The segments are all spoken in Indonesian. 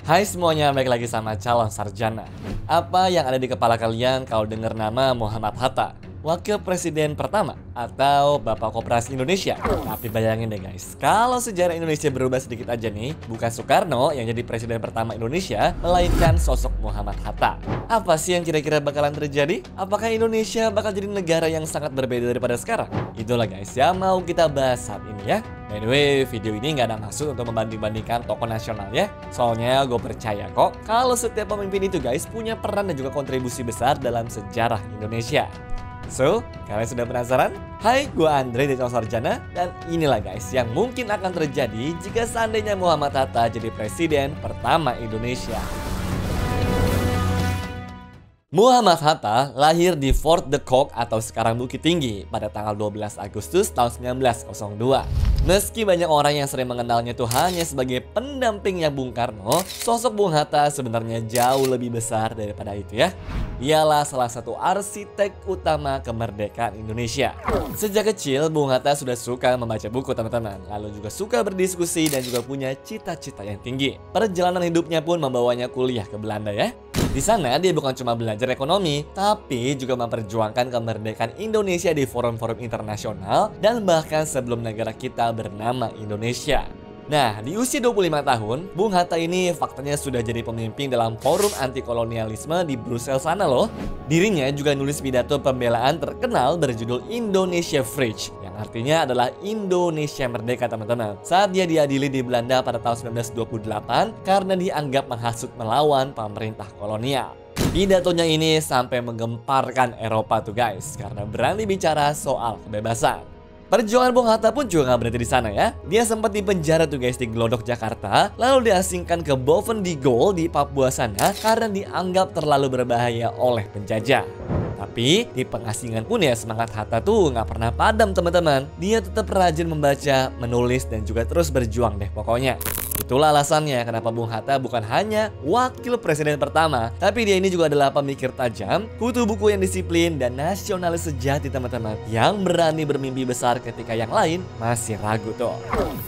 Hai semuanya, balik lagi sama calon sarjana. Apa yang ada di kepala kalian kalau dengar nama Muhammad Hatta? Wakil Presiden pertama atau Bapak Koperasi Indonesia? Tapi bayangin deh guys, kalau sejarah Indonesia berubah sedikit aja nih, bukan Soekarno yang jadi Presiden pertama Indonesia, melainkan sosok Muhammad Hatta. Apa sih yang kira-kira bakalan terjadi? Apakah Indonesia bakal jadi negara yang sangat berbeda daripada sekarang? Itulah guys yang mau kita bahas saat ini ya. By the way, video ini nggak ada maksud untuk membanding-bandingkan tokoh nasional ya. Soalnya gue percaya kok, kalau setiap pemimpin itu guys punya peran dan juga kontribusi besar dalam sejarah Indonesia. So, kalian sudah penasaran? Hai, gue Andre dari Calon Sarjana, dan inilah guys yang mungkin akan terjadi jika seandainya Muhammad Hatta jadi presiden pertama Indonesia. Muhammad Hatta lahir di Fort de Kock atau sekarang Bukit Tinggi pada tanggal 12 Agustus tahun 1902. Meski banyak orang yang sering mengenalnya tuh hanya sebagai pendampingnya Bung Karno, sosok Bung Hatta sebenarnya jauh lebih besar daripada itu ya. Ialah salah satu arsitek utama kemerdekaan Indonesia. Sejak kecil, Bung Hatta sudah suka membaca buku teman-teman, lalu juga suka berdiskusi dan juga punya cita-cita yang tinggi. Perjalanan hidupnya pun membawanya kuliah ke Belanda ya. Di sana dia bukan cuma belajar ekonomi, tapi juga memperjuangkan kemerdekaan Indonesia di forum-forum internasional dan bahkan sebelum negara kita bernama Indonesia. Nah, di usia 25 tahun, Bung Hatta ini faktanya sudah jadi pemimpin dalam forum anti kolonialisme di Brussels sana loh. Dirinya juga nulis pidato pembelaan terkenal berjudul Indonesia Vrij, yang artinya adalah Indonesia Merdeka teman-teman. Saat dia diadili di Belanda pada tahun 1928 karena dianggap menghasut melawan pemerintah kolonial. Pidatonya ini sampai menggemparkan Eropa tuh guys, karena berani bicara soal kebebasan. Perjuangan Bung Hatta pun juga nggak berhenti di sana ya. Dia sempat dipenjara tuh guys di Glodok, Jakarta, lalu diasingkan ke Bovendigul di Papua sana karena dianggap terlalu berbahaya oleh penjajah. Tapi di pengasingan pun ya semangat Hatta tuh nggak pernah padam teman-teman. Dia tetap rajin membaca, menulis dan juga terus berjuang deh pokoknya. Itulah alasannya kenapa Bung Hatta bukan hanya wakil presiden pertama, tapi dia ini juga adalah pemikir tajam, kutu buku yang disiplin dan nasionalis sejati teman-teman, yang berani bermimpi besar ketika yang lain masih ragu tuh.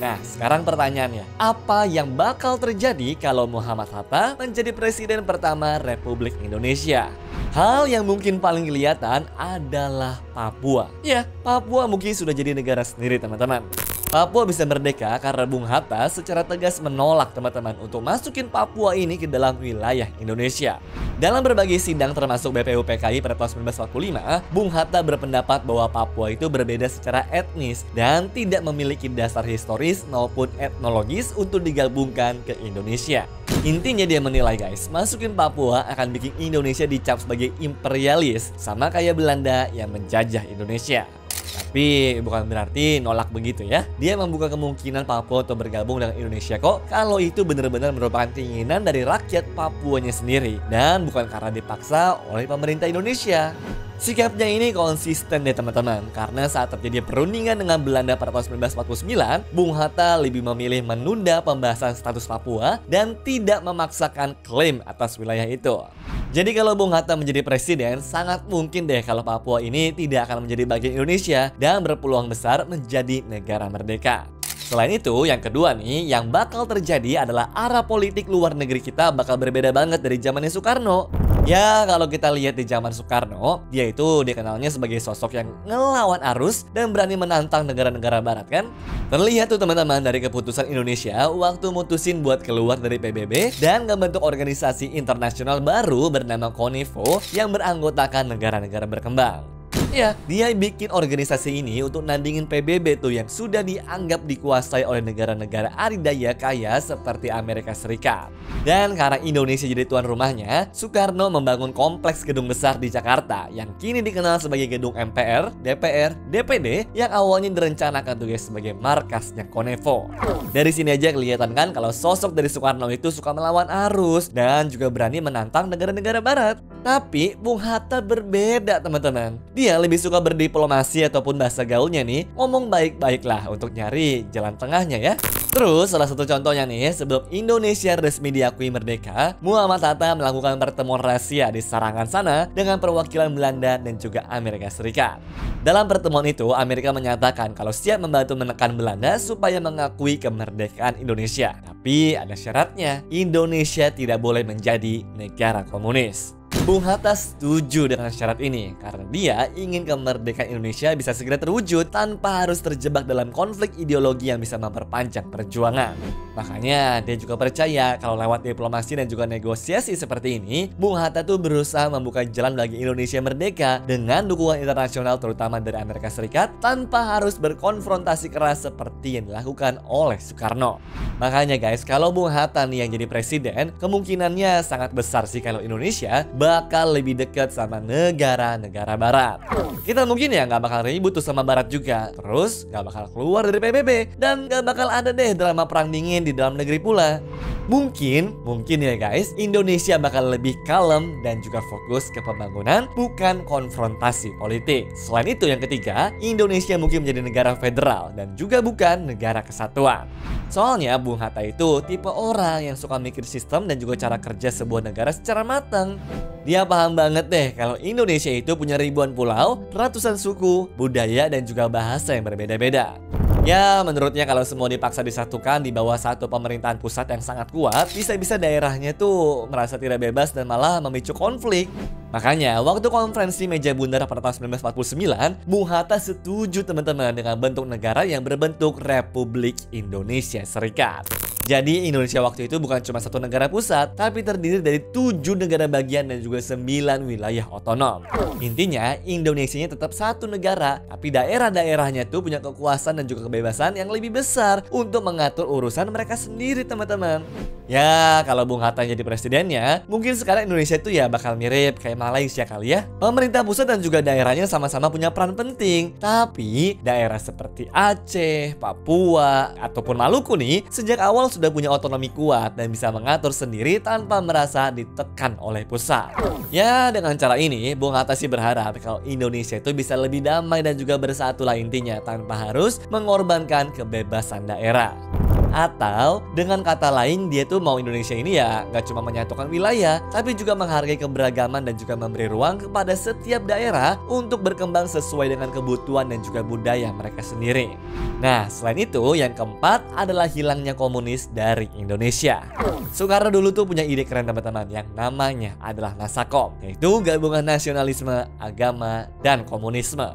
Nah, sekarang pertanyaannya, apa yang bakal terjadi kalau Muhammad Hatta menjadi presiden pertama Republik Indonesia? Hal yang mungkin paling kelihatan adalah Papua. Ya, Papua mungkin sudah jadi negara sendiri teman-teman. Papua bisa merdeka karena Bung Hatta secara tegas menolak teman-teman untuk masukin Papua ini ke dalam wilayah Indonesia. Dalam berbagai sidang termasuk BPUPKI pada tahun 1945, Bung Hatta berpendapat bahwa Papua itu berbeda secara etnis dan tidak memiliki dasar historis maupun etnologis untuk digabungkan ke Indonesia. Intinya dia menilai guys, masukin Papua akan bikin Indonesia dicap sebagai imperialis, sama kayak Belanda yang menjajah Indonesia. Tapi bukan berarti nolak begitu ya. Dia membuka kemungkinan Papua untuk bergabung dengan Indonesia kok, kalau itu benar-benar merupakan keinginan dari rakyat Papuanya sendiri dan bukan karena dipaksa oleh pemerintah Indonesia. Sikapnya ini konsisten deh teman-teman, karena saat terjadi perundingan dengan Belanda pada tahun 1949, Bung Hatta lebih memilih menunda pembahasan status Papua dan tidak memaksakan klaim atas wilayah itu. Jadi kalau Bung Hatta menjadi presiden, sangat mungkin deh kalau Papua ini tidak akan menjadi bagian Indonesia dan berpeluang besar menjadi negara merdeka. Selain itu, yang kedua nih, yang bakal terjadi adalah arah politik luar negeri kita bakal berbeda banget dari zamannya Soekarno. Ya, kalau kita lihat di zaman Soekarno, dia itu dikenalnya sebagai sosok yang ngelawan arus dan berani menantang negara-negara barat kan? Terlihat tuh teman-teman dari keputusan Indonesia waktu mutusin buat keluar dari PBB dan membentuk organisasi internasional baru bernama CONIFO yang beranggotakan negara-negara berkembang. Ya, dia bikin organisasi ini untuk nandingin PBB tuh yang sudah dianggap dikuasai oleh negara-negara adidaya kaya seperti Amerika Serikat. Dan karena Indonesia jadi tuan rumahnya, Soekarno membangun kompleks gedung besar di Jakarta yang kini dikenal sebagai gedung MPR, DPR, DPD yang awalnya direncanakan tuh guys sebagai markasnya CONIFO. Dari sini aja kelihatan kan kalau sosok dari Soekarno itu suka melawan arus dan juga berani menantang negara-negara barat. Tapi Bung Hatta berbeda teman-teman. Dia lebih suka berdiplomasi ataupun bahasa gaulnya nih, ngomong baik-baik lah untuk nyari jalan tengahnya ya. Terus salah satu contohnya nih, sebelum Indonesia resmi diakui merdeka, Muhammad Hatta melakukan pertemuan rahasia di Sarangan sana dengan perwakilan Belanda dan juga Amerika Serikat. Dalam pertemuan itu, Amerika menyatakan kalau siap membantu menekan Belanda supaya mengakui kemerdekaan Indonesia. Tapi ada syaratnya, Indonesia tidak boleh menjadi negara komunis. Bung Hatta setuju dengan syarat ini karena dia ingin kemerdekaan Indonesia bisa segera terwujud tanpa harus terjebak dalam konflik ideologi yang bisa memperpanjang perjuangan. Makanya dia juga percaya kalau lewat diplomasi dan juga negosiasi seperti ini, Bung Hatta tuh berusaha membuka jalan bagi Indonesia merdeka dengan dukungan internasional terutama dari Amerika Serikat tanpa harus berkonfrontasi keras seperti yang dilakukan oleh Soekarno. Makanya guys, kalau Bung Hatta nih yang jadi presiden, kemungkinannya sangat besar sih kalau Indonesia bakal lebih dekat sama negara-negara barat. Kita mungkin ya nggak bakal ribut tuh sama barat juga. Terus nggak bakal keluar dari PBB. Dan nggak bakal ada deh drama perang dingin di dalam negeri pula. Mungkin ya guys, Indonesia bakal lebih kalem dan juga fokus ke pembangunan, bukan konfrontasi politik. Selain itu yang ketiga, Indonesia mungkin menjadi negara federal dan juga bukan negara kesatuan. Soalnya Bung Hatta itu tipe orang yang suka mikir sistem dan juga cara kerja sebuah negara secara matang. Dia paham banget deh kalau Indonesia itu punya ribuan pulau, ratusan suku, budaya, dan juga bahasa yang berbeda-beda. Ya, menurutnya kalau semua dipaksa disatukan di bawah satu pemerintahan pusat yang sangat kuat, bisa-bisa daerahnya tuh merasa tidak bebas dan malah memicu konflik. Makanya, waktu konferensi meja bundar pada tahun 1949, Bung Hatta setuju teman-teman dengan bentuk negara yang berbentuk Republik Indonesia Serikat. Jadi Indonesia waktu itu bukan cuma satu negara pusat, tapi terdiri dari 7 negara bagian dan juga 9 wilayah otonom. Intinya Indonesianya tetap satu negara, tapi daerah-daerahnya tuh punya kekuasaan dan juga kebebasan yang lebih besar untuk mengatur urusan mereka sendiri teman-teman. Ya kalau Bung Hatta jadi presidennya, mungkin sekarang Indonesia itu ya bakal mirip kayak Malaysia kali ya. Pemerintah pusat dan juga daerahnya sama-sama punya peran penting. Tapi daerah seperti Aceh, Papua, ataupun Maluku nih sejak awal sudah punya otonomi kuat dan bisa mengatur sendiri tanpa merasa ditekan oleh pusat. Ya dengan cara ini Bung Hatta sih berharap kalau Indonesia itu bisa lebih damai dan juga bersatu lah intinya tanpa harus mengorbankan kebebasan daerah. Atau dengan kata lain dia tuh mau Indonesia ini ya nggak cuma menyatukan wilayah, tapi juga menghargai keberagaman dan juga memberi ruang kepada setiap daerah untuk berkembang sesuai dengan kebutuhan dan juga budaya mereka sendiri. Nah selain itu yang keempat adalah hilangnya komunis dari Indonesia. Soekarno dulu tuh punya ide keren teman-teman yang namanya adalah Nasakom, yaitu gabungan nasionalisme, agama, dan komunisme.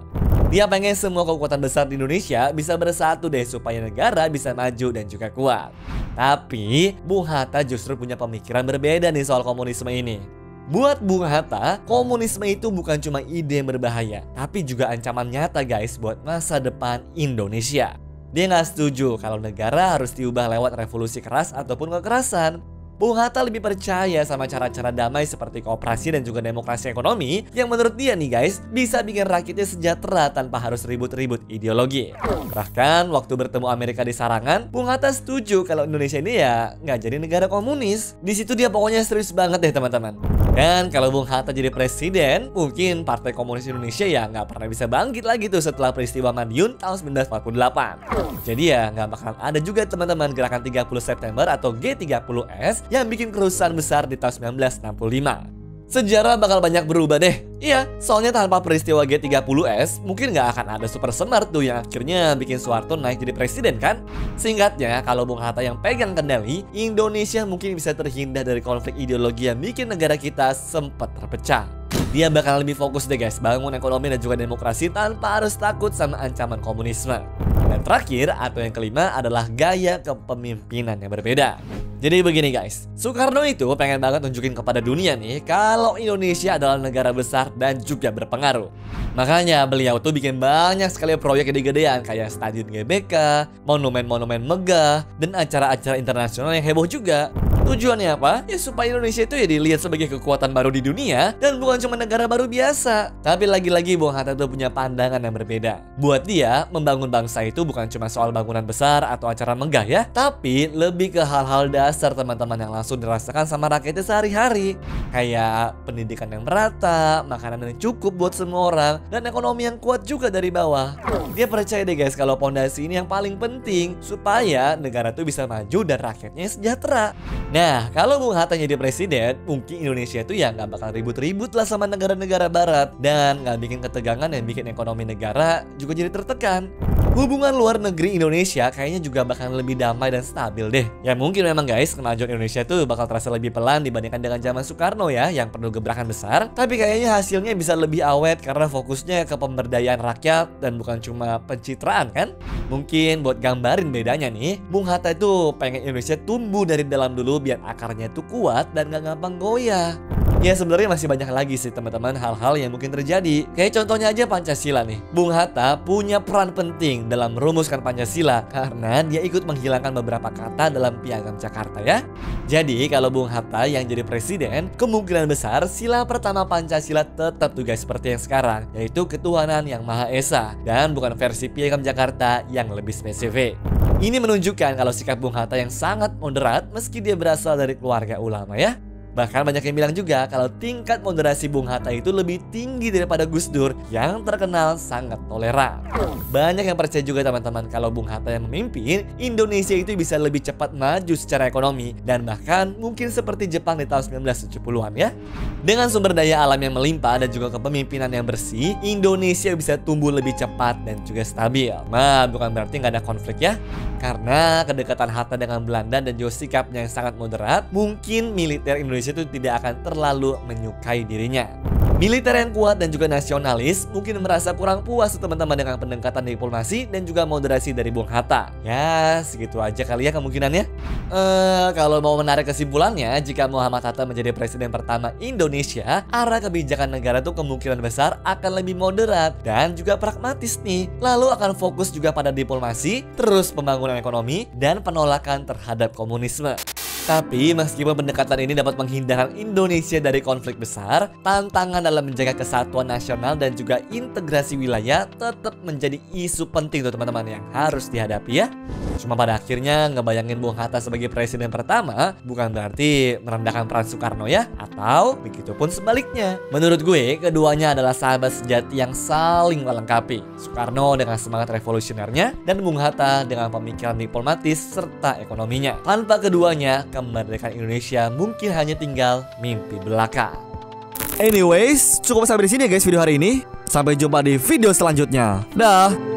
Dia pengen semua kekuatan besar di Indonesia bisa bersatu deh supaya negara bisa maju dan juga kuat. Tapi Bung Hatta justru punya pemikiran berbeda nih soal komunisme ini. Buat Bung Hatta, komunisme itu bukan cuma ide yang berbahaya, tapi juga ancaman nyata guys buat masa depan Indonesia. Dia nggak setuju kalau negara harus diubah lewat revolusi keras ataupun kekerasan. Bung Hatta lebih percaya sama cara-cara damai seperti kooperasi dan juga demokrasi ekonomi yang menurut dia nih guys bisa bikin rakyatnya sejahtera tanpa harus ribut-ribut ideologi. Bahkan waktu bertemu Amerika di Sarangan, Bung Hatta setuju kalau Indonesia ini ya nggak jadi negara komunis. Di situ dia pokoknya serius banget deh teman-teman. Dan kalau Bung Hatta jadi presiden, mungkin Partai Komunis Indonesia ya nggak pernah bisa bangkit lagi tuh setelah peristiwa Madiun tahun 1948. Jadi ya nggak bakal ada juga teman-teman gerakan 30 September atau G30S yang bikin kerusuhan besar di tahun 1965. Sejarah bakal banyak berubah deh. Iya, soalnya tanpa peristiwa G30S mungkin nggak akan ada Super Semar tuh yang akhirnya bikin Soeharto naik jadi presiden kan. Singkatnya, kalau Bung Hatta yang pegang kendali, Indonesia mungkin bisa terhindar dari konflik ideologi yang bikin negara kita sempat terpecah. Dia bakal lebih fokus deh guys, bangun ekonomi dan juga demokrasi tanpa harus takut sama ancaman komunisme. Dan terakhir atau yang kelima adalah gaya kepemimpinan yang berbeda. Jadi begini guys, Soekarno itu pengen banget tunjukin kepada dunia nih kalau Indonesia adalah negara besar dan juga berpengaruh. Makanya beliau tuh bikin banyak sekali proyek gede-gedean kayak Stadion GBK, monumen-monumen megah, dan acara-acara internasional yang heboh juga. Tujuannya apa? Ya supaya Indonesia itu ya dilihat sebagai kekuatan baru di dunia dan bukan cuma negara baru biasa. Tapi lagi-lagi Bung Hatta itu punya pandangan yang berbeda. Buat dia, membangun bangsa itu bukan cuma soal bangunan besar atau acara megah ya, tapi lebih ke hal-hal dasar teman-teman yang langsung dirasakan sama rakyatnya sehari-hari. Kayak pendidikan yang merata, makanan yang cukup buat semua orang, dan ekonomi yang kuat juga dari bawah. Dia percaya deh guys kalau pondasi ini yang paling penting supaya negara tuh bisa maju dan rakyatnya sejahtera. Nah, kalau Bung Hatta jadi presiden, mungkin Indonesia itu ya nggak bakal ribut-ribut lah sama negara-negara barat dan nggak bikin ketegangan yang bikin ekonomi negara juga jadi tertekan. Hubungan luar negeri Indonesia kayaknya juga bakal lebih damai dan stabil deh. Ya mungkin memang guys, kemajuan Indonesia tuh bakal terasa lebih pelan dibandingkan dengan zaman Soekarno ya, yang penuh gebrakan besar. Tapi kayaknya hasilnya bisa lebih awet karena fokusnya ke pemberdayaan rakyat dan bukan cuma pencitraan kan? Mungkin buat gambarin bedanya nih, Bung Hatta itu pengen Indonesia tumbuh dari dalam dulu biar akarnya tuh kuat dan gak gampang goyah. Ya sebenarnya masih banyak lagi sih teman-teman hal-hal yang mungkin terjadi. Kayak contohnya aja Pancasila nih. Bung Hatta punya peran penting dalam merumuskan Pancasila karena dia ikut menghilangkan beberapa kata dalam Piagam Jakarta ya. Jadi kalau Bung Hatta yang jadi presiden, kemungkinan besar sila pertama Pancasila tetap tuh guys seperti yang sekarang, yaitu ketuhanan yang Maha Esa dan bukan versi Piagam Jakarta yang lebih spesifik. Ini menunjukkan kalau sikap Bung Hatta yang sangat moderat meski dia berasal dari keluarga ulama ya. Bahkan banyak yang bilang juga kalau tingkat moderasi Bung Hatta itu lebih tinggi daripada Gus Dur yang terkenal sangat toleran. Banyak yang percaya juga teman-teman kalau Bung Hatta yang memimpin, Indonesia itu bisa lebih cepat maju secara ekonomi dan bahkan mungkin seperti Jepang di tahun 1970-an ya. Dengan sumber daya alam yang melimpah dan juga kepemimpinan yang bersih, Indonesia bisa tumbuh lebih cepat dan juga stabil. Nah, bukan berarti nggak ada konflik ya. Karena kedekatan Hatta dengan Belanda dan juga sikapnya yang sangat moderat, mungkin militer Indonesia itu tidak akan terlalu menyukai dirinya. Militer yang kuat dan juga nasionalis mungkin merasa kurang puas teman-teman dengan pendekatan diplomasi dan juga moderasi dari Bung Hatta. Ya, segitu aja kali ya kemungkinannya. Kalau mau menarik kesimpulannya, jika Muhammad Hatta menjadi presiden pertama Indonesia, arah kebijakan negara tuh kemungkinan besar akan lebih moderat dan juga pragmatis nih. Lalu akan fokus juga pada diplomasi, terus pembangunan ekonomi, dan penolakan terhadap komunisme. Tapi meskipun pendekatan ini dapat menghindarkan Indonesia dari konflik besar, tantangan dalam menjaga kesatuan nasional dan juga integrasi wilayah tetap menjadi isu penting tuh teman-teman yang harus dihadapi ya. Cuma pada akhirnya ngebayangin Bung Hatta sebagai presiden pertama bukan berarti merendahkan peran Soekarno ya, atau begitupun sebaliknya. Menurut gue, keduanya adalah sahabat sejati yang saling melengkapi. Soekarno dengan semangat revolusionernya dan Bung Hatta dengan pemikiran diplomatis serta ekonominya. Tanpa keduanya, kemerdekaan Indonesia mungkin hanya tinggal mimpi belaka. Anyways, cukup sampai di sini ya guys video hari ini. Sampai jumpa di video selanjutnya. Dah.